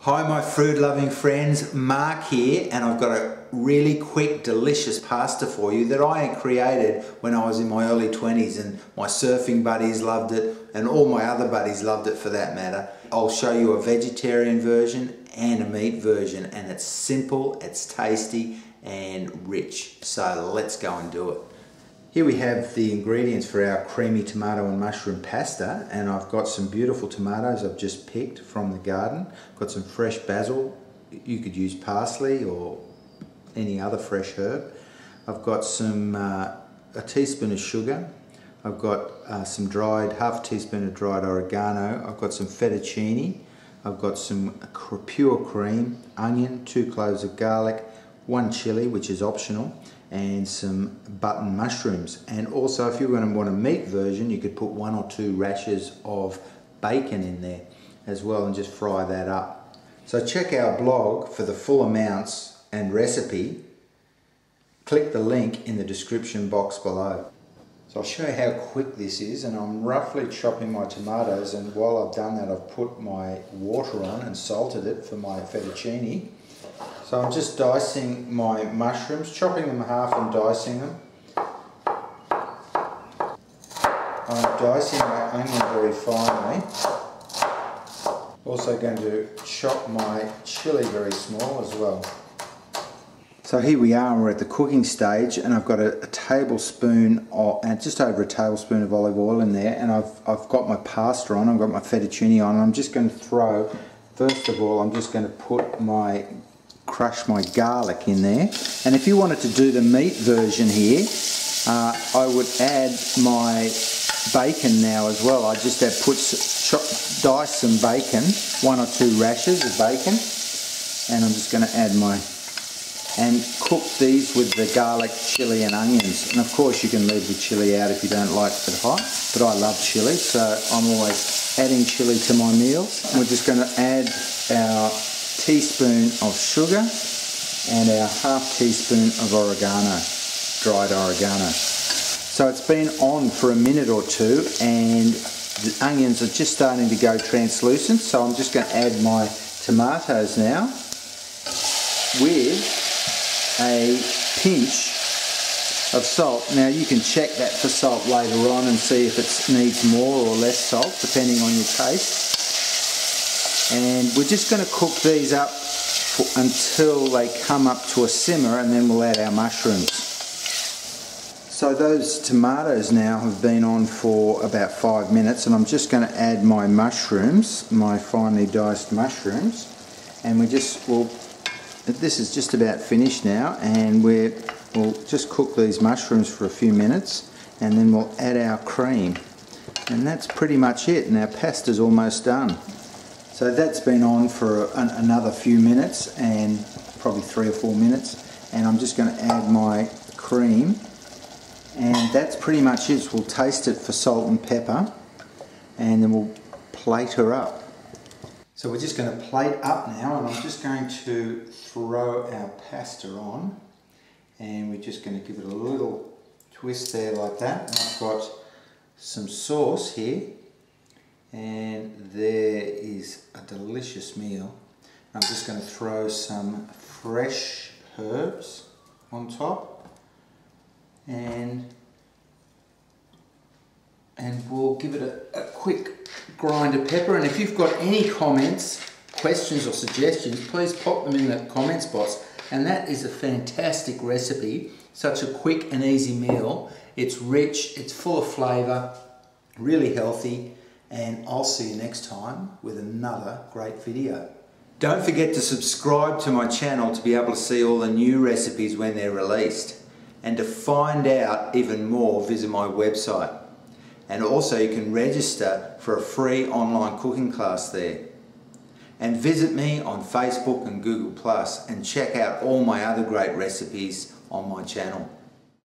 Hi my fruit loving friends, Mark here, and I've got a really quick delicious pasta for you that I created when I was in my early 20s, and my surfing buddies loved it and all my other buddies loved it for that matter. I'll show you a vegetarian version and a meat version, and it's simple, it's tasty and rich. So let's go and do it. Here we have the ingredients for our creamy tomato and mushroom pasta, and I've got some beautiful tomatoes I've just picked from the garden. I've got some fresh basil, you could use parsley or any other fresh herb. I've got some a teaspoon of sugar. I've got some half a teaspoon of dried oregano. I've got some fettuccine. I've got some pure cream, onion, 2 cloves of garlic, 1 chilli, which is optional, and some button mushrooms. And also, if you're going to want a meat version, you could put 1 or 2 rashers of bacon in there as well and just fry that up. So check our blog for the full amounts and recipe. Click the link in the description box below. So I'll show you how quick this is, and I'm roughly chopping my tomatoes, and while I've done that I've put my water on and salted it for my fettuccine. So I'm just dicing my mushrooms, chopping them in half and dicing them. I'm dicing my onion very finely. Also going to chop my chilli very small as well. So here we are, we're at the cooking stage, and I've got a tablespoon and just over a tablespoon of olive oil in there, and I've got my pasta on, I've got my fettuccine on, and I'm just going to throw, first of all, I'm just going to crush my garlic in there. And if you wanted to do the meat version here, I would add my bacon now as well. I just dice some bacon, 1 or 2 rashers of bacon, and I'm just going to add and cook these with the garlic, chilli and onions. And of course you can leave the chilli out if you don't like it hot, but I love chilli, so I'm always adding chilli to my meals. We're just going to add our teaspoon of sugar and our half teaspoon of oregano, dried oregano. So it's been on for a minute or 2, and the onions are just starting to go translucent, so I'm just going to add my tomatoes now with a pinch of salt. Now you can check that for salt later on and see if it needs more or less salt depending on your taste. And we're just going to cook these up until they come up to a simmer, and then we'll add our mushrooms. So those tomatoes now have been on for about 5 minutes, and I'm just going to add my mushrooms, my finely diced mushrooms, and this is just about finished now, and we'll just cook these mushrooms for a few minutes, and then we'll add our cream, and that's pretty much it, and our pasta's almost done. So that's been on for another few minutes, and probably 3 or 4 minutes, and I'm just going to add my cream, and that's pretty much it. We'll taste it for salt and pepper, and then we'll plate her up. So we're just going to plate up now, and I'm just going to throw our pasta on, and we're just going to give it a little twist there like that. And I've got some sauce here, and there is a delicious meal. I'm just going to throw some fresh herbs on top, and we'll give it a quick grind of pepper. And if you've got any comments, questions or suggestions, please pop them in the comments box. And that is a fantastic recipe, such a quick and easy meal. It's rich, it's full of flavour, really healthy, and I'll see you next time with another great video. Don't forget to subscribe to my channel to be able to see all the new recipes when they're released. And to find out even more, visit my website. And also you can register for a free online cooking class there. And visit me on Facebook and Google+, and check out all my other great recipes on my channel.